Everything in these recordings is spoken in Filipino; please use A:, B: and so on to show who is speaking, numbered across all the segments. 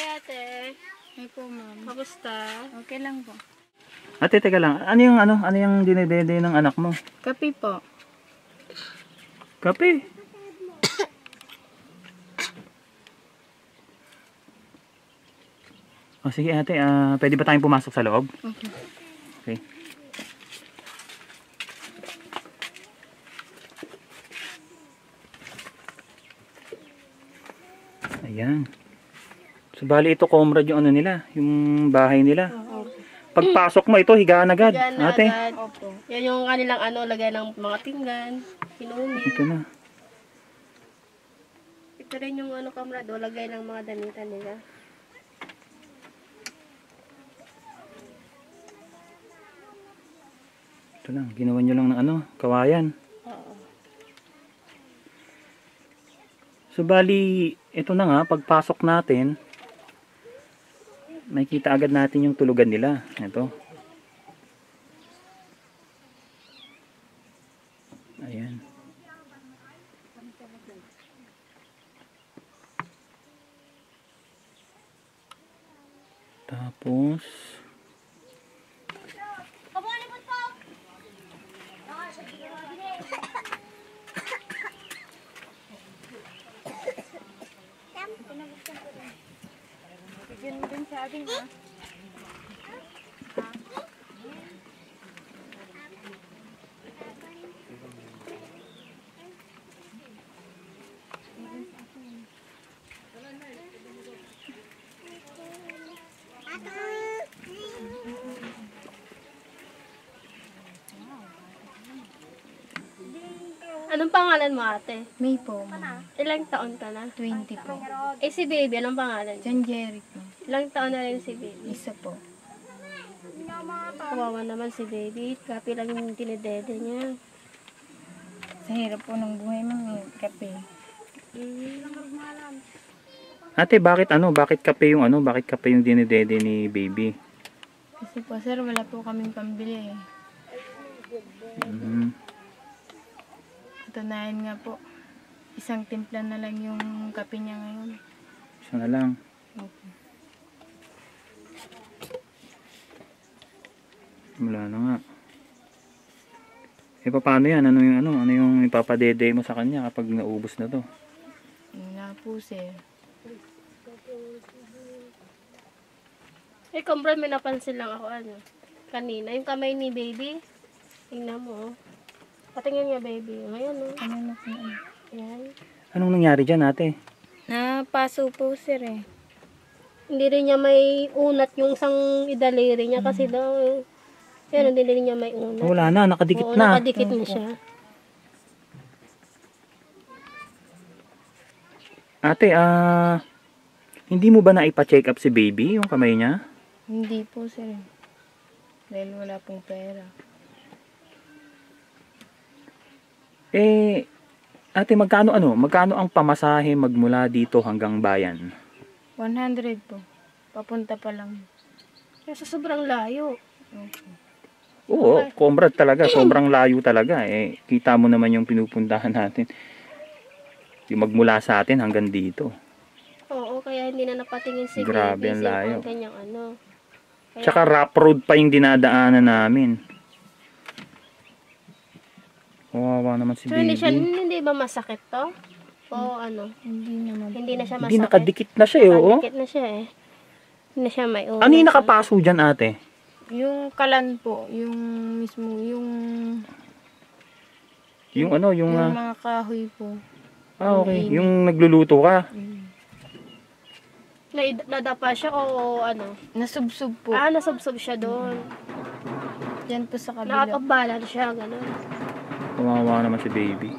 A: Hi, ate.
B: Ay po, ma'am.
A: Kamusta?
B: Okay lang po.
C: Ate, teka lang. Ano yung dinedede ng anak mo?
B: Kape po.
C: Kape. O sige ate, pwede ba tayong pumasok sa loob?
B: Okay.
C: Okay. Ayan. So bali ito comrade yung ano nila, yung bahay nila. Pagpasok mo ito, higaan agad.
A: Yan na
C: Ate,
A: agad. Opo. Yan yung kanilang lagay ng mga pinggan. Pinuni.
C: ito na.
A: Ito rin yung kamrado, lagay ng mga damitan nila.
C: Ito lang, ginawa nyo lang ng kawayan.
A: Oo.
C: So bali, ito na nga, pagpasok natin, makikita agad natin yung tulugan nila. Ito. Ayan. Tapos,
B: Bigyan mo din sa atin, ha?
A: Anong pangalan mo, ate?
B: May po, ma'am.
A: Ilang taon ka na?
B: 20 po.
A: Eh, si baby, anong pangalan niya?
B: John Jericho.
A: Ilang taon na rin si baby?
B: Isa po.
A: Kawawa naman si baby. Kapi lang yung tinidede niya.
B: Sa hirap po ng buhay, ma'am. Kape.
C: ate, bakit kape yung bakit kape yung dinedede ni baby?
B: Kasi po, sir, wala po kaming pambili, eh. Katunayan nga po, isang timpla na lang yung kape niya ngayon.
C: Isa na lang.
B: Okay.
C: Wala na nga. Eh paano yan? Ano yung ipapadede mo sa kanya kapag naubos na to?
B: Yun nga po, sir.
A: Eh, kumpra, may napansin lang ako, kanina. Yung kamay ni baby. Tingnan mo, patingin nga, baby. Ngayon,
B: Ano na po, ano?
A: Yan.
C: Anong nangyari dyan, ate?
B: Napaso po, sir, eh.
A: Hindi rin niya may unat yung isang idaliri niya kasi daw, yan, hindi rin niya may unat.
C: Wala na, nakadikit
A: Oo,
C: na.
A: nakadikit na siya.
C: Ate, hindi mo ba naipa-check up si baby, yung kamay niya?
B: Hindi po, sir. Dahil wala pong pera.
C: Eh, ate, magkano ang pamasahe magmula dito hanggang bayan?
B: 100 po. Papunta pa lang.
A: Kasi sobrang layo.
B: Okay.
C: Oo, comrade talaga. Sobrang layo talaga. Eh, kita mo naman yung pinupuntahan natin. Yung magmula sa atin hanggang dito.
A: Oo, kaya hindi na napatingin si
C: Grabe,
A: baby.
C: ang layo.
A: Kanyang Kaya,
C: Tsaka rough road pa yung dinadaanan namin. Kawawa naman si
A: so, hindi
C: baby.
A: ba masakit to? O
B: Hindi naman.
A: hindi na siya masakit.
C: Hindi, nakadikit na siya, oo.
A: Nakadikit na siya, eh. Hindi na siya may unat.
C: Ano yung nakapaso dyan, ate?
B: Yung kalan po, yung mismo, yung
C: Yung
B: mga kahoy po.
C: okay. Yung nagluluto ka.
A: Nadapa siya o
B: Nasubsob po.
A: nasubsob siya doon.
B: Yan po sa kabila.
A: Nakapagbalan siya, gano'n.
C: Kawawa naman si baby.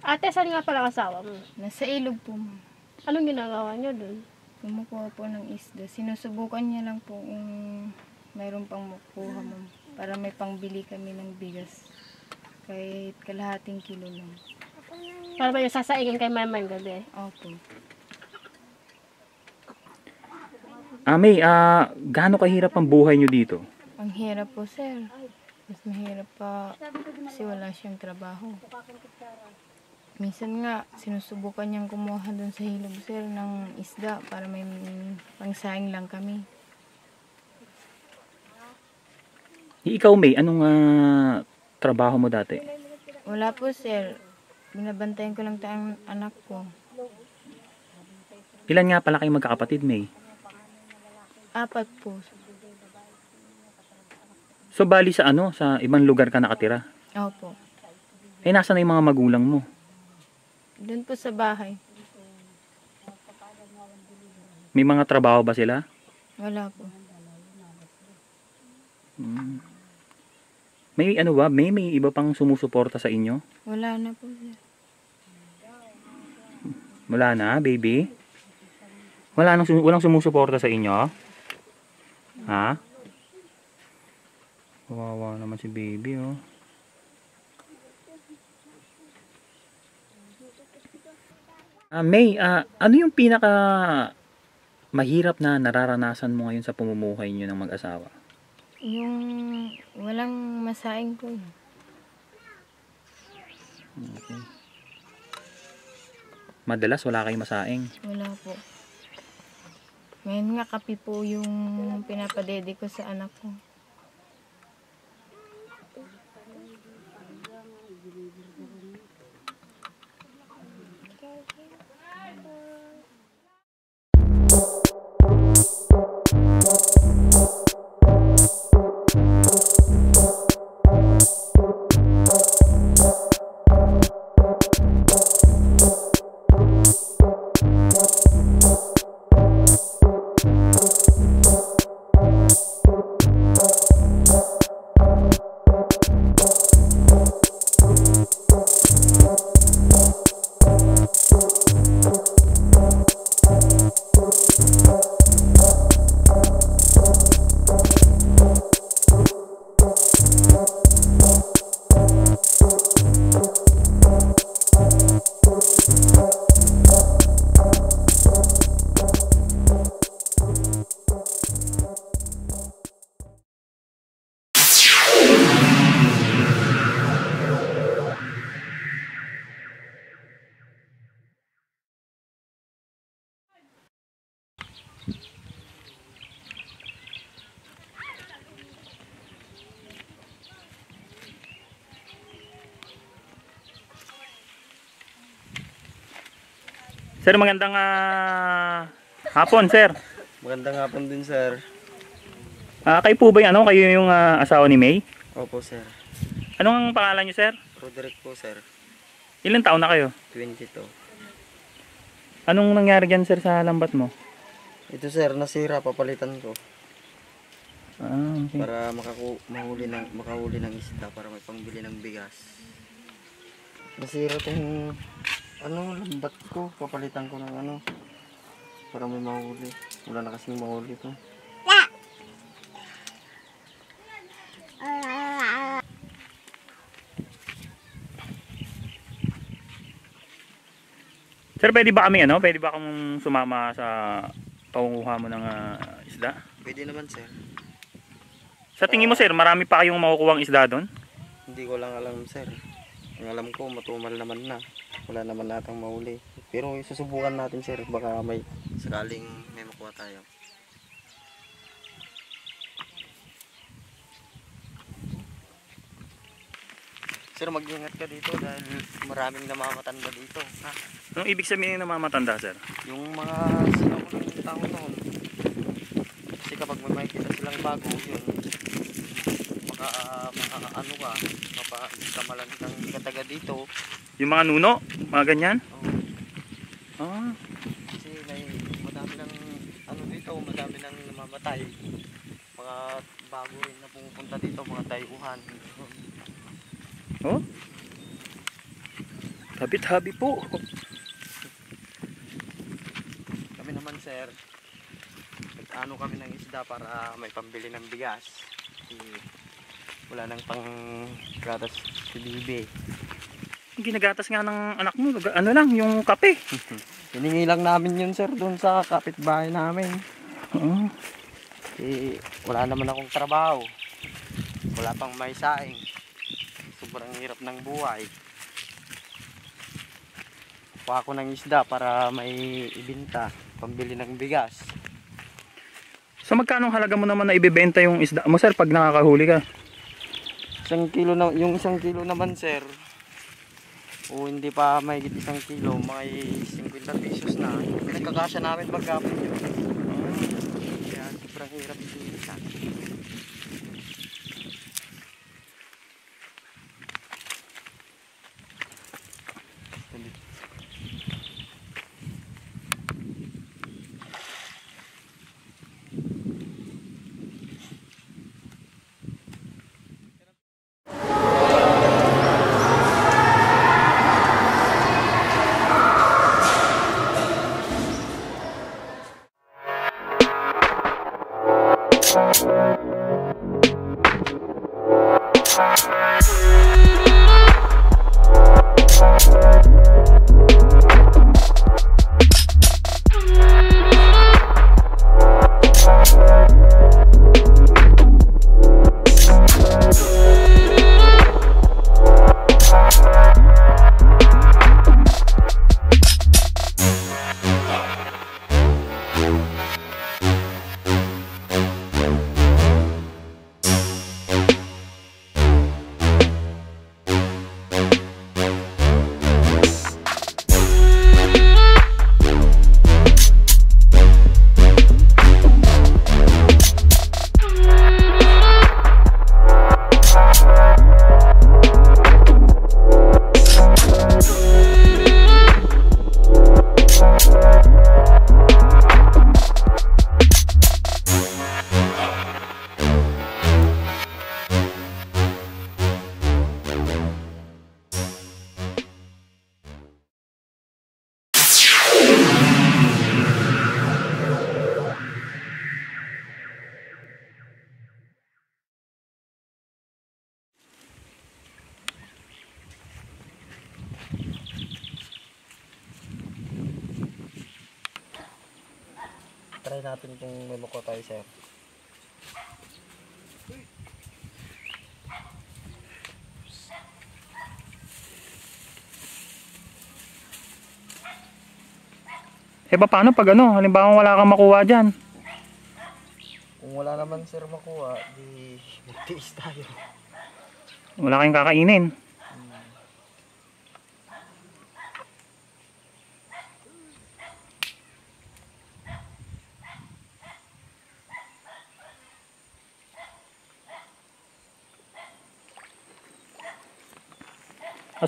A: Ate, saan nga pala kasawa mo?
B: Nasa ilog po, ma'am.
A: Anong ginagawa niyo doon?
B: Kumukuha po ng isda. Sinusubukan niya lang po kung mayroon pang makuha, ma'am. Para may pangbili kami ng bigas. Kahit kalahating kilo lang.
A: Para ba yung sasaingin kay mama yung gabi?
B: Opo.
C: May, gaano kahirap ang buhay nyo dito?
B: Ang hirap po, sir. Mas mahirap pa kasi wala siyang trabaho. Minsan nga, sinusubukan niyang kumuha doon sa hilog, sir, ng isda para may pangsaing lang kami.
C: Ikaw, May, anong trabaho mo dati?
B: Wala po, sir. Binabantayan ko lang ang anak ko.
C: Ilan nga pala kayong magkakapatid, May?
B: 4 po.
C: So, bali sa sa ibang lugar ka nakatira?
B: Opo.
C: Eh, nasa na yung mga magulang mo?
B: Doon po sa bahay.
C: May mga trabaho ba sila?
B: Wala po.
C: Hmm. May may iba pang sumusuporta sa inyo?
B: Wala na po, sir.
C: Wala na, baby? Walang sumusuporta sa inyo? Ha? Kawawa naman si baby, oh. May, ano yung pinaka mahirap na nararanasan mo ngayon sa pamumuhay niyo ng mag-asawa?
B: Yung walang masaing po.
C: Okay. Madalas wala kayong masaing.
B: Wala po. Ngayon nga kape po yung pinapadede ko sa anak ko.
C: Sir, magandang hapon, sir.
D: Magandang hapon din, sir.
C: Kayo po ba kayo yung asawa ni May?
D: Opo, sir.
C: Anong ang pangalan niyo, sir?
D: Roderick po, sir.
C: Ilang taon na kayo?
D: 22.
C: Anong nangyari dyan, sir, sa lambat mo?
D: Ito, sir, nasira. Papalitan ko.
C: Okay.
D: Para makahuli ng isda para may pangbili ng bigas. Nasira tong lambat ko. Papalitan ko ng para may mahuli. Wala na kasing mahuli to.
C: Sir, pwede ba kung sumama sa pangunguha mo ng isda?
D: Pwede naman, sir.
C: Sa tingin mo, sir, marami pa kayong makukuhang isda doon?
D: Hindi ko lang alam, sir. Ang alam ko, matumal naman na. Wala naman natang mahuli. Pero susubukan natin, sir. Baka may sakaling may makuha tayo. Sir, mag-ingat ka dito dahil maraming namamatanda dito. Ha?
C: Anong ibig sabihin ng namamatanda, sir?
D: Yung mga sinaunang tao noon. Kasi kapag may makikita silang bago, yun. Baka kapamalan kang kataga dito.
C: Yung mga nuno? Mga ganyan?
D: Oh. Kasi madami ng dito, madami ng namamatay. Mga bago rin na pumupunta dito, mga dayuhan.
C: Oh? Habit-habi po.
D: Kami naman, sir, nag-ano kami ng isda para may pambili ng bigas. Kasi wala nang pang gatas si Bibi.
C: Ginagatas nga ng anak mo, yung kape.
D: Hiningi lang namin yun, sir, doon sa kapitbahay namin.
C: Oo.
D: Wala naman akong trabaho. Wala pang may saing. Sobrang hirap ng buhay. kuha ako ng isda para may ibenta, pambili ng bigas.
C: So magkano halaga mo naman na ibebenta yung isda mo sir pag nakakahuli ka?
D: Yung 1 kilo naman sir, o hindi pa mahigit 1 kilo, may 50 pesos na. Pinagkakasya namin maghapon yun. Kaya sobrang hirap isa. Try natin kung may makuha tayo sir.
C: Paano pag ano, halimbawa wala kang makuha dyan?
D: Kung wala naman sir makuha, di magtiis tayo.
C: Wala kayong kakainin.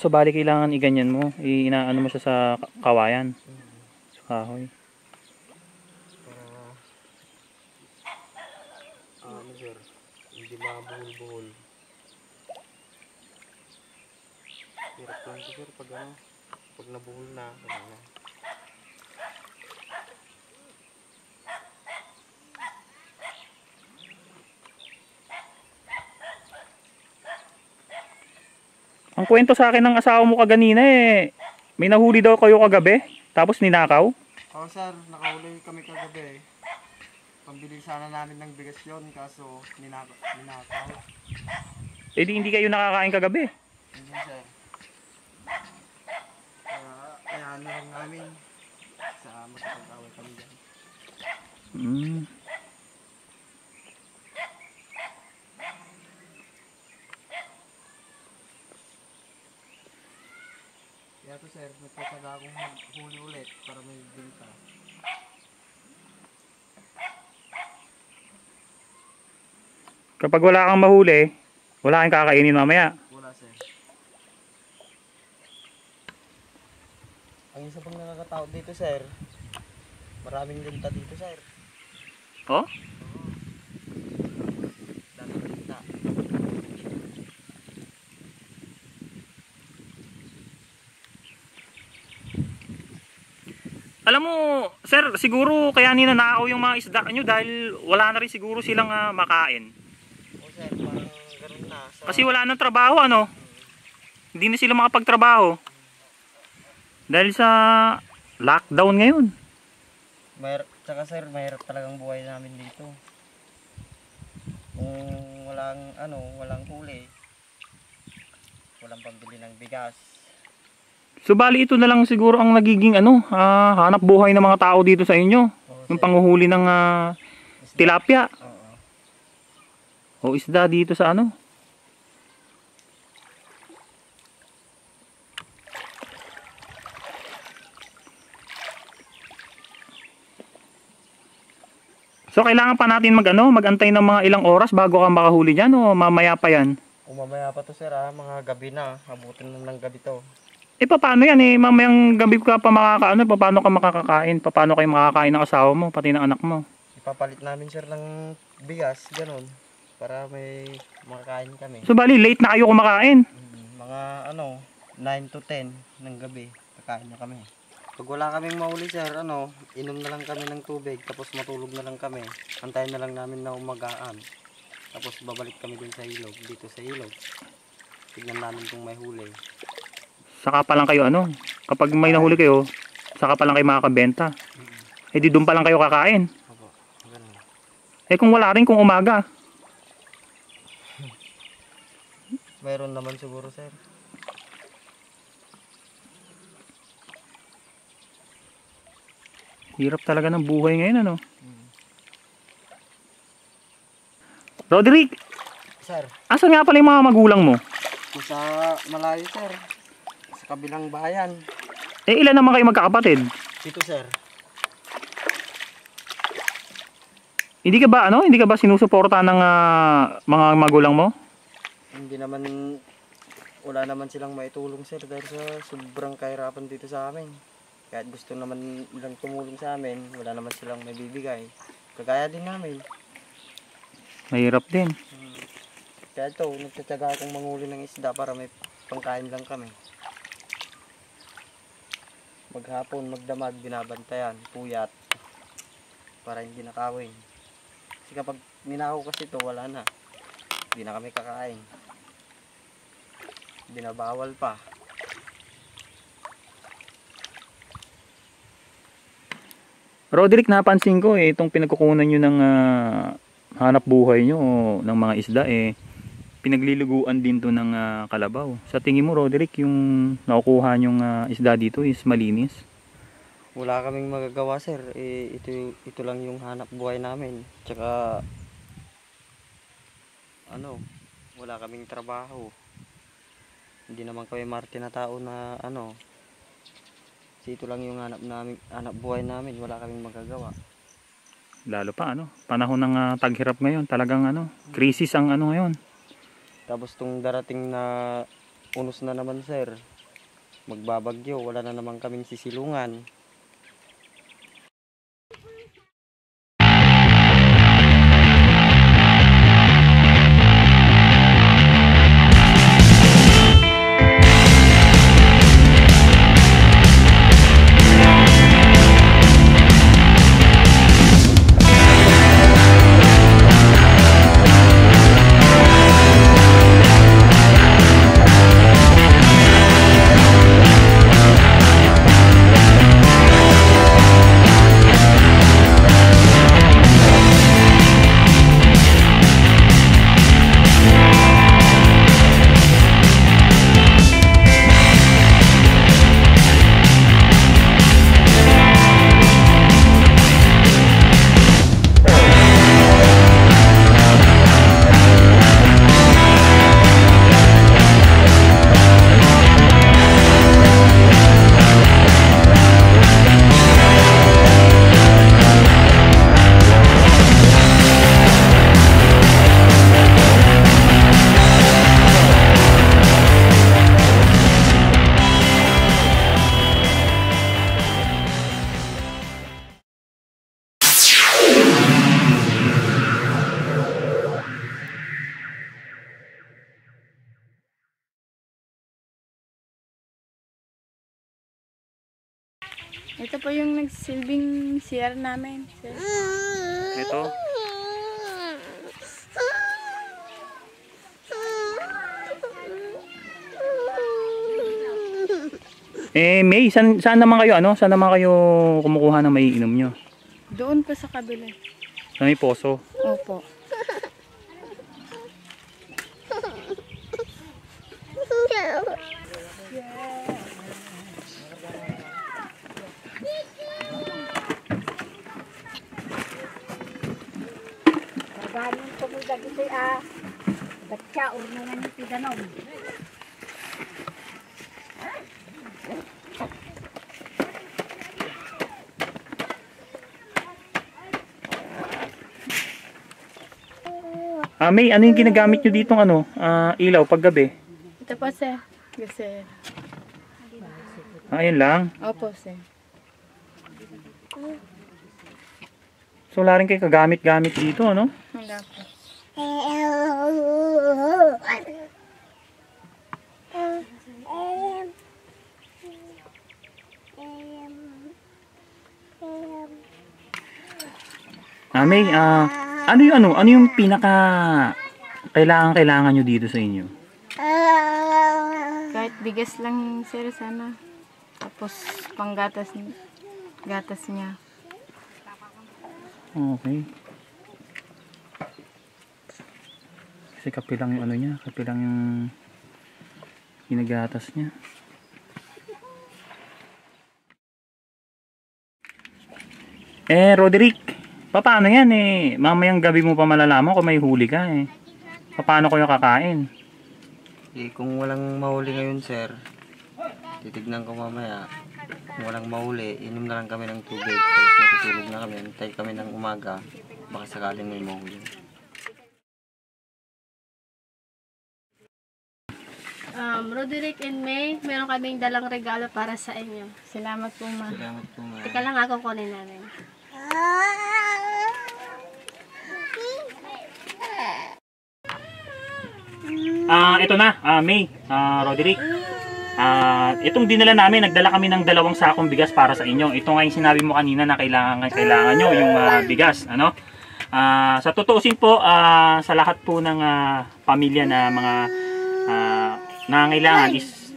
C: So bali kailangan iganyan mo, inaano mo siya sa kawayan. Sa kahoy.
D: Para ano sir, hindi mabuhol-buhol. Hirap lang ito sir pag ano, pag nabuhol na, ano.
C: Ang kwento sa akin ng asawa mo kaganina may nahuli daw kayo kagabi, tapos ninakaw.
D: Oo sir, nakahuli kami kagabi. Pambili sana namin ng bigas yun, kaso ninakaw.
C: Di hindi kayo nakakain kagabi.
D: Hindi sir. Kaya ano lang namin, sa makapag-away kami dyan. Kaya to sir, nagtataga akong huli ulit para may binta.
C: Kapag wala kang mahuli, wala kang kakainin mamaya.
D: Wala sir. Ang isa pang nakakataot dito sir, maraming linta dito sir.
C: Oh?
D: Daming linta.
C: Alam mo, sir, siguro kaya ninanakaw yung mga isda nyo dahil wala na rin siguro silang makain.
D: O sir, parang ganun na.
C: Kasi wala nang trabaho, ano? Hindi na sila makapagtrabaho. Dahil sa lockdown ngayon.
D: Tsaka sir, mahirap talagang buhay namin dito. Kung walang huli, walang pambili ng bigas.
C: So bali ito na lang siguro ang nagiging hanap buhay ng mga tao dito sa inyo. Yung panghuhuli ng tilapia. O isda dito sa ano. So kailangan pa natin magantay ng mga ilang oras bago ka makahuli diyan o mamaya pa yan?
D: O mamaya pa to sir mga gabi na. Abutin na ng gabi to.
C: Paano yan mamayang gabi ka pa paano ka makakakain? Paano kayo makakain ng asawa mo, pati ng anak mo?
D: Ipapalit namin sir ng bigas, ganun. Para may makakain kami.
C: So bali, late na kayo kumakain?
D: Mga 9 to 10 ng gabi, kakain na kami. Pag wala kaming mahuli sir, inom na lang kami ng tubig, tapos matulog na lang kami. Antayin na lang namin na umagaan. Tapos babalik kami dun sa ilog, dito sa ilog. Tignan namin kung may huli.
C: Saka pa lang kayo kapag may nahuli kayo, saka pa lang kayo makakabenta. Di doon pa lang kayo kakain.
D: Opo, ganun.
C: Kung wala rin kung umaga.
D: Mayroon naman siguro sir.
C: Hirap talaga ng buhay ngayon Roderick,
D: Sir,
C: asan nga pala yung mga magulang mo?
D: sa malayo sir. Sa kabilang bayan.
C: Ilan naman kayo magkakapatid?
D: Dito sir.
C: Hindi ka ba sinusuporta ng mga magulang mo?
D: Hindi naman, wala naman silang maitulong sir dahil sa sobrang kahirapan dito sa amin. Kahit gusto naman nilang tumulong sa amin, wala naman silang may bibigay. Kagaya din namin.
C: Mahirap din.
D: Kaya ito, nagtatyaga akong manghuli ng isda para may pangkain lang kami. Maghapon, magdamag, binabantayan, puyat, para hindi nakawin. Kasi kapag ninakaw kasi ito, wala na. Hindi na kami kakain. Binabawal pa.
C: Roderick, napansin ko itong pinagkukunan nyo ng hanap buhay nyo ng mga isda pinagliliguan din to ng kalabaw. Sa tingin mo Roderick, yung nakukuha nyong isda dito is malinis?
D: Wala kaming magagawa sir. Ito lang yung hanap buhay namin. Tsaka wala kaming trabaho. Hindi naman kami marte na tao na kasi ito lang yung hanap buhay namin, wala kaming magagawa.
C: Lalo pa panahon ng taghirap ngayon, talagang crisis ang ngayon.
D: Tapos tung darating na unos na naman sir, magbabagyo, wala na naman kaming sisilungan.
B: Ito po yung nagsilbing CR namin. Sir.
C: Ito. May, saan naman kayo Saan naman kayo kumukuha ng maiinom nyo?
B: Doon pa sa kabila.
C: Sa may poso?
B: Opo.
E: si Batsa, urungan niyo si Danom.
C: May, ano yung ginagamit nyo ditong ano, ilaw paggabi?
B: Ito po, sir. Kasi,
C: Ayun lang.
B: opo, sir.
C: So, wala rin kayo kagamit-gamit dito, ano?
B: Wala po.
C: May, ano yung pinaka kailangan nyo dito sa inyo?
B: Kahit bigas lang, sir, sana. Tapos, panggatas gatas niya.
C: Okay. Kasi kape lang yung ano niya, kape lang yung ginagatas niya. Roderick, paano yan mamayang gabi mo pa malalaman kung may huli ka Paano kayo kakain?
D: Kung walang mahuli ngayon, sir, titignan ko mamaya. Kung walang mahuli, inom na lang kami ng tubig. Tapos matutulog na kami, antay kami ng umaga. Baka sakaling may mahuli.
A: Roderick and May, meron kaming dalang regalo para sa inyo.
B: Salamat po, ma.
D: Salamat po, ma'am.
A: Teka lang ako kunin namin.
C: Ito na, May, Roderick. Itong dinala namin, nagdala kami ng 2 sakong bigas para sa inyo. Ito nga yung sinabi mo kanina na kailangan nyo yung bigas, ano? Sa tutuusin po, sa lahat po ng pamilya na mga nangangailangan is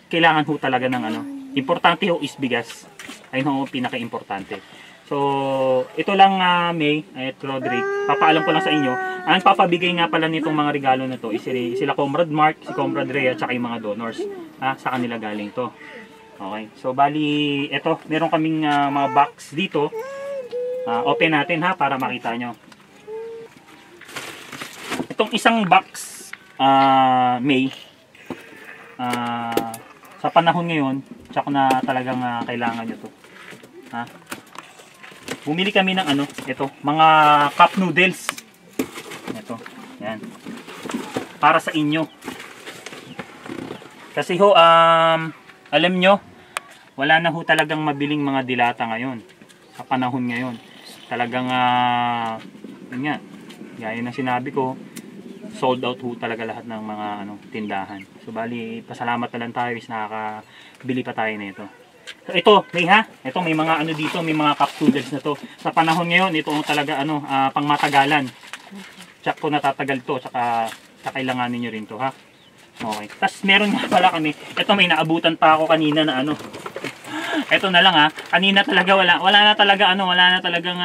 C: kailangan ho talaga ng ano. Importante ho is bigas. Ayun ho pinaka-importante. So, ito lang May at Roderick. Papaalam ko lang sa inyo. Ang papabigay nga pala nitong mga regalo na to is sila Comrade Mark, si Comrade Rhea, at saka yung mga donors. Sa kanila galing to. Okay. So, bali, ito, meron kaming mga box dito. Open natin para makita nyo. Itong isang box, May, sa panahon ngayon, tsaka na talagang kailangan nyo to. Bumili kami ng ito, mga cup noodles. Ito, yan. Para sa inyo. Kasi ho, alam nyo, wala na ho talagang mabiling mga dilata ngayon. Sa panahon ngayon. Talagang, yun nga, gaya ng sinabi ko, sold out ho talaga lahat ng mga tindahan. So, bali, pasalamat na lang tayo is nakakabili pa tayo nito. So, ito, ito may mga dito, may mga cup noodles na to. Sa panahon ngayon, ito talaga pangmatagalan. Tsak po natatagal to, tsaka kailanganin nyo rin to, ha. Okay. Tapos meron nga pala kami, ito may naabutan pa ako kanina na ito na lang kanina talaga wala na talagang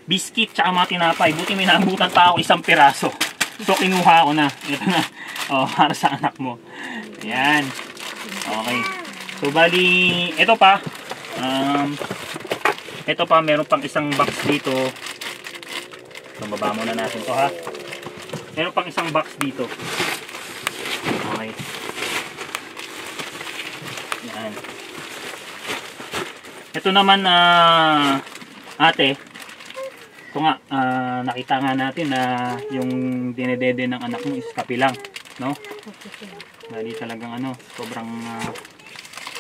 C: biscuit tsaka mga tinapay. Buti may naabutan pa ako 1 piraso. So kinuha ko na. Ito na. Para sa anak mo. Ayan. Okay. So bali, ito pa. Ito pa, meron pang isang box dito. So baba muna natin to, ha. Meron pang isang box dito. Okay. Yan. Ito naman, ate. Ito nga, nakita nga natin na yung dinedede ng anak mo is kape lang, no? Dali talagang sobrang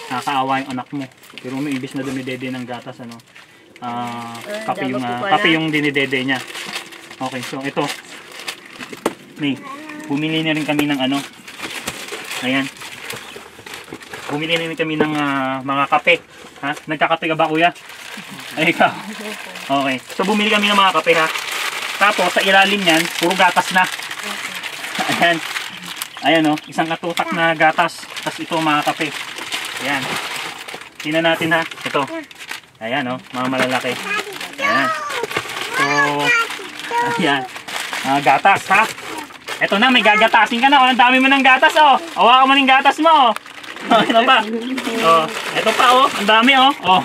C: nakakaawa yung anak mo. Pero may ibis na dumidede ng gatas, kape yung dinedede niya. Okay, so ito. May, bumili na rin kami ng ayan. Bumili na rin kami ng mga kape. Ha? Nagkakape ka ba, kuya? Ay, ikaw. Okay. So, bumili kami ng mga kape, ha? Tapos, sa ilalim niyan, puro gatas na. Ayan. Ayan, isang katutak na gatas. Tapos, ito mga kape. Ayan. Tingnan natin, ha? Ito. Ayan, mga malalaki. Ayan. So, ayan. Mga gatas, ha? Ito na, may gagatasin ka na. Ang dami mo ng gatas, Hawakan mo ng gatas mo, ito pa. Ito pa, ang dami, ito.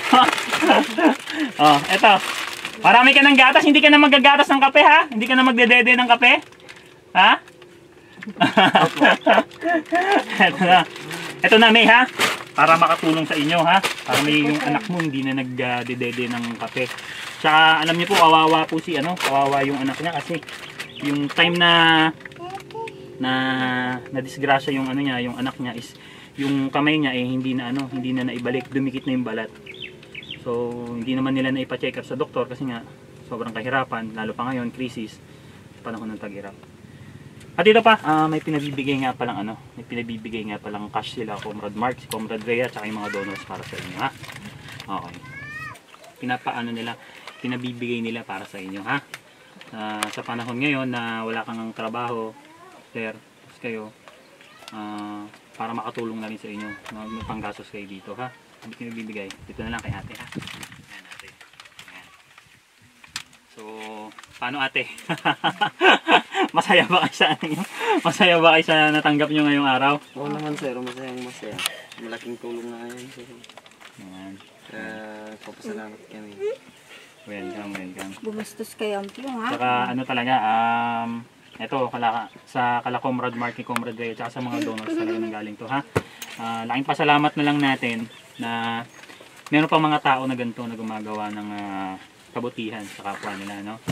C: Marami ka ng gatas, hindi ka na magagatas ng kape ha? Hindi ka na magdedede ng kape? Ha? Ito na. Ito na, May ha? Para makatulong sa inyo ha? Para may yung anak mo hindi na nagdedede ng kape. Tsaka alam niyo po, kawawa po si kawawa yung anak niya kasi yung time na disgrasya yung niya, yung anak niya is yung kamay niya hindi na naibalik, dumikit na yung balat. So, hindi naman nila na ipa-check up sa doktor kasi nga sobrang kahirapan, lalo pa ngayon, crisis, panahon ng tag-hirap. At dito pa, may pinabibigay nga palang cash sila, Comrade Mark, si Comrade Rhea, at yung mga donors para sa inyo, ha? Okay. Pinabibigay nila para sa inyo, ha? Sa panahon ngayon na wala kang trabaho, sir, tapos kayo, para makatulong na rin sa inyo, may panggastos kayo dito, ha? Hindi pinabibigay. Dito na lang kay ate, ha? Ayan, ate. Ayan. So, paano ate? Masaya ba kayo sa Masaya ba kayo sa natanggap nyo ngayong araw?
D: Oo naman sir, masaya. Malaking tulong na ngayon sir.
C: Ayan.
D: Kaya papasalamat kami.
C: Welcome.
E: Bumustos kayo ang piyong ha.
C: Saka talaga, ito, sa kala Comrade Mark, Comrade Rhea, tsaka sa mga donors talaga nang galing to, ha? Laking pasalamat na lang natin na meron pang mga tao na ganito na gumagawa ng kabutihan sa kapwa nila, no?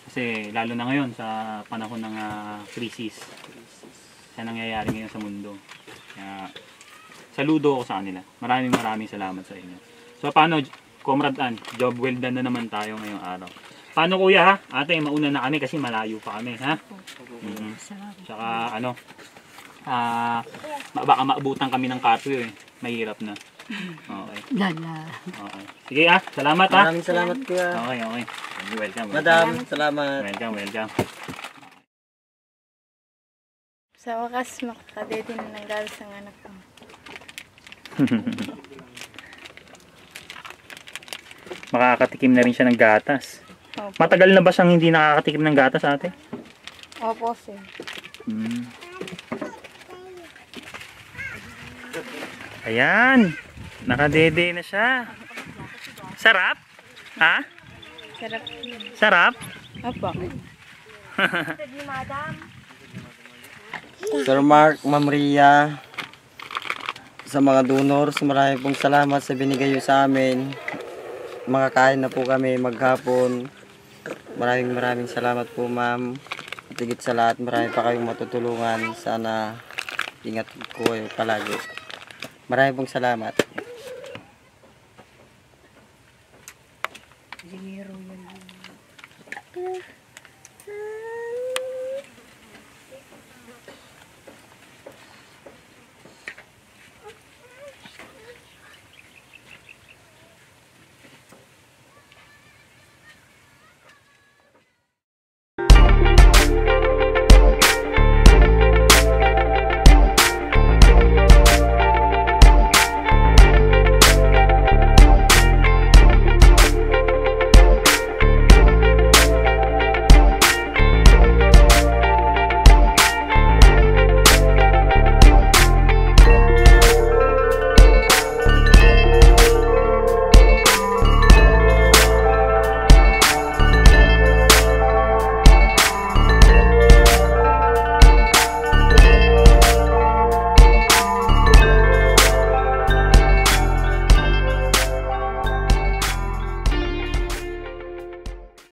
C: Kasi lalo na ngayon sa panahon ng crisis sa nangyayari ngayon sa mundo. Kaya saludo ako sa kanila. Maraming salamat sa inyo. So paano, Comrade Ann, job well done na naman tayo ngayong araw. Paano kuya ha? Ate, mauna na kami kasi malayo pa kami, ha? Tsaka baka maabutan kami ng kapyo eh. Mahirap na. Okay. Okay. Sige salamat ha.
D: Maraming salamat kuya.
C: Okay. Welcome.
D: Madam, salamat.
C: Welcome.
B: Sa wakas, makakadede na ng galas ang anak ko.
C: Makakatikim na rin siya ng gatas.
B: Opo.
C: Matagal na ba siyang hindi nakakatikim ng gatas, ate?
B: Opo, sir.
C: Ayan. Nakadede na siya. Sarap? Ha?
B: Sarap.
C: Sarap?
B: Opo.
D: Sir Mark, Ma'am Rhea, sa mga donors, marami pong salamat sa binigay niyo sa amin. Makakain na po kami maghapon. Maraming salamat po ma'am. At higit sa lahat, marami pa kayong matutulungan. Sana ingat ko kayo palagi. Maraming pong salamat.